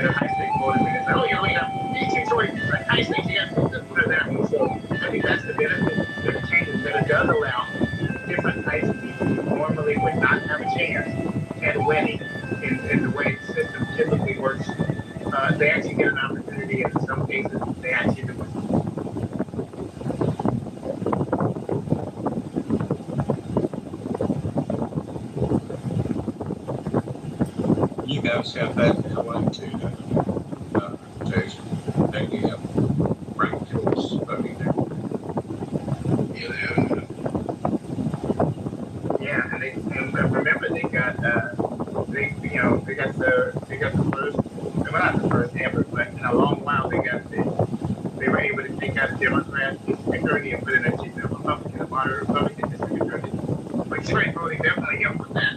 get a high-stakes voting minutes. Oh, you're late up 18 choices, right? High-stakes, you got to put it there. So I think that's the benefit that it changes, that it does allow different types of people who normally would not have a chance at winning in the way the system typically works. They actually get an opportunity, and in some cases, they actually do win. You guys have that ability to that you have ranked tools voting there. Yeah, and remember they got the first, well, not the first ever, but in a long while they were able to take out a Democrat district attorney and put in a Republican, a moderate Republican district attorney. But straight voting definitely helped with that.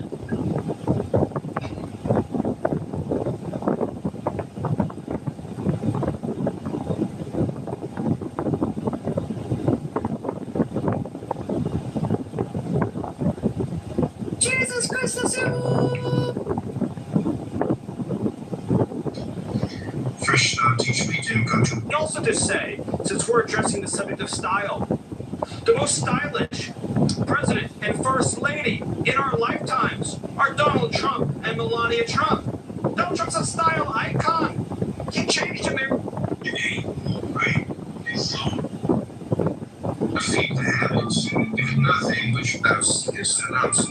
Jesus Christus! First, teach me to come to. Also to say, since we're addressing the subject of style, the most stylish president and first lady in our lifetimes are Donald Trump and Melania Trump. Donald Trump's a style icon. He changed him there. Right. Defeat the habits, if nothing which thou seest announced.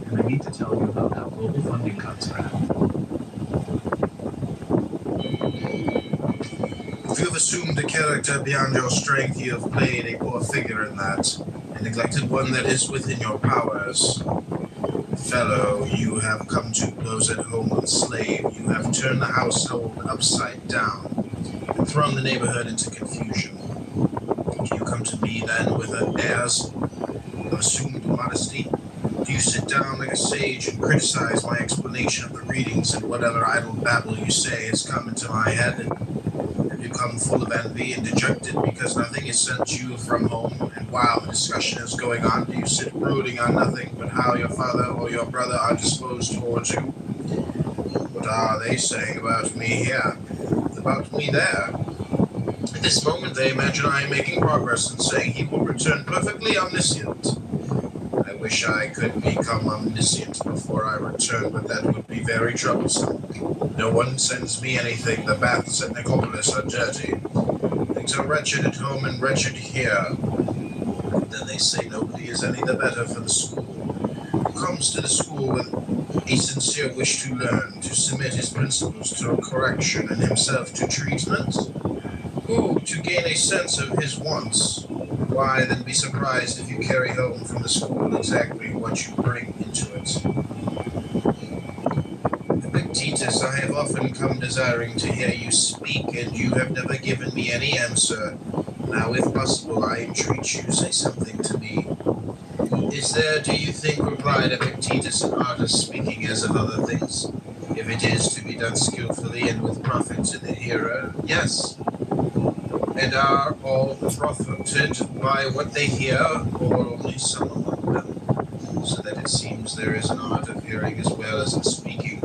And I need to tell you about how global funding cuts are happening. If you have assumed a character beyond your strength, you have played a poor figure in that, and neglected one that is within your powers. Fellow, you have come to blows at home with a slave. You have turned the household upside down and thrown the neighborhood into confusion. Do you come to me then with airs of assumed modesty? Do you sit down like a sage and criticize my explanation of the readings and whatever idle babble you say has come into my head? Have you come full of envy and dejected because nothing is sent you from home, and while the discussion is going on, do you sit brooding on nothing but how your father or your brother are disposed towards you? What are they saying about me here? About me there? At this moment they imagine I am making progress and saying he will return perfectly omniscient. I wish I could become omniscient before I return, but that would be very troublesome. No one sends me anything. The baths at Nicopolis are dirty. Things are wretched at home and wretched here. Then they say nobody is any the better for the school. Who comes to the school with a sincere wish to learn, to submit his principles to a correction and himself to treatment? Who, to gain a sense of his wants? Why, then be surprised if you carry home from the school exactly what you bring into it. Epictetus, I have often come desiring to hear you speak, and you have never given me any answer. Now, if possible, I entreat you, say something to me. Is there, do you think, replied Epictetus, an art of speaking as of other things? If it is to be done skillfully and with profit to the hearer, yes. And are all profited by what they hear, or only some among them? So that it seems there is an art of hearing as well as in speaking.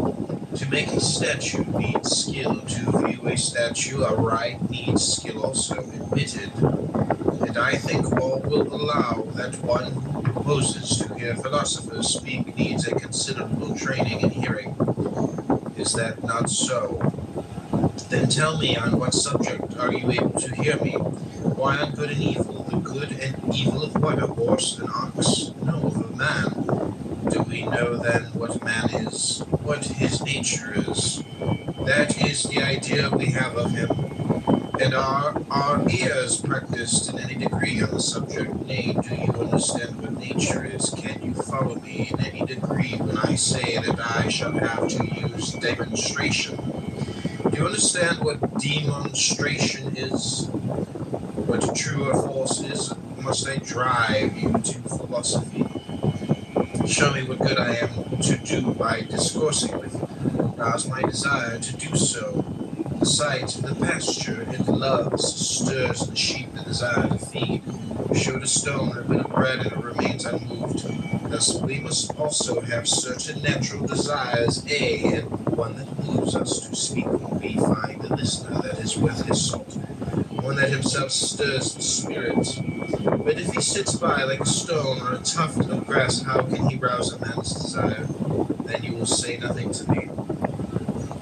To make a statue needs skill, to view a statue aright needs skill also, admitted. And I think all will allow that one who proposes to hear philosophers speak needs a considerable training in hearing. Is that not so? Then tell me, on what subject are you able to hear me? Why on good and evil? The good and evil of what? A horse, an ox? No, of a man. Do we know then what man is? What his nature is? That is the idea we have of him. And are ears practiced in any degree on the subject? Nay, do you understand what nature is? Can you follow me in any degree when I say that I shall have to use demonstration? Do you understand what demonstration is? What true or false is? Must I drive you to philosophy? Show me what good I am to do by discoursing with you. Rouse my desire to do so. The sight, the pasture it loves, stirs the sheep the desire to feed. You showed a stone a bit of bread and it remains unmoved. Thus we must also have certain natural desires, and one that moves us to speak when we find a listener that is worth his salt, one that himself stirs the spirit. But if he sits by like a stone or a tuft of grass, how can he rouse a man's desire? Then you will say nothing to me.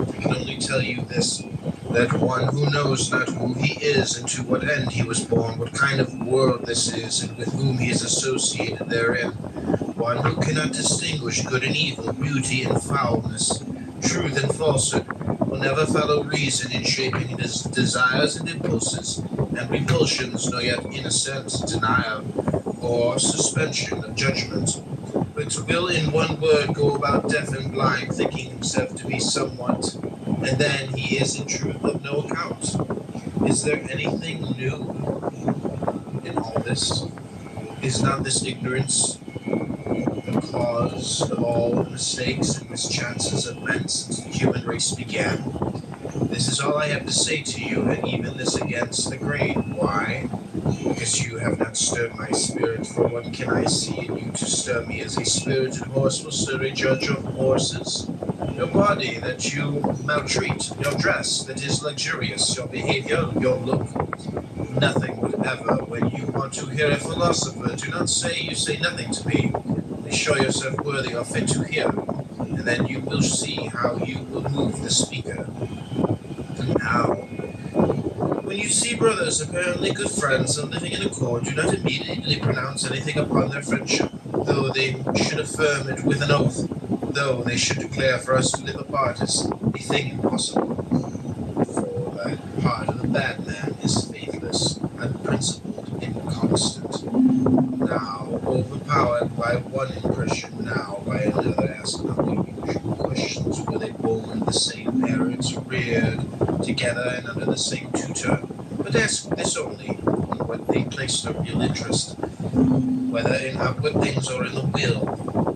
I can only tell you this, that one who knows not who he is and to what end he was born, what kind of world this is, and with whom he is associated therein, one who cannot distinguish good and evil, beauty and foulness, truth and falsehood, will never follow reason in shaping his desires and impulses and repulsions, nor yet innocent denial or suspension of judgment, but will in one word go about deaf and blind, thinking himself to be somewhat, and then he is in truth of no account. Is there anything new in all this? Is not this ignorance the cause of all the mistakes and mischances of men since the human race began? This is all I have to say to you, and even this against the grain. Why? Because you have not stirred my spirit, for what can I see in you to stir me as a spirited horse will stir a judge of horses? Your body that you maltreat, your dress that is luxurious, your behavior, your look, nothing whatever. When you want to hear a philosopher, do not say you say nothing to me. Only show yourself worthy or fit to hear, and then you will see how you will move the speaker. Now, when you see brothers, apparently good friends, and living in accord, do not immediately pronounce anything upon their friendship, though they should affirm it with an oath, though they should declare for us to live apart as a thing impossible. For that part of the bad man is faithless, unprincipled, inconstant. Now overpowered by one impression, now by another, ask not the usual questions. Were they born the same parents, reared together and under the same tutor? But ask this only, on what they place their real interest, whether in outward things or in the will,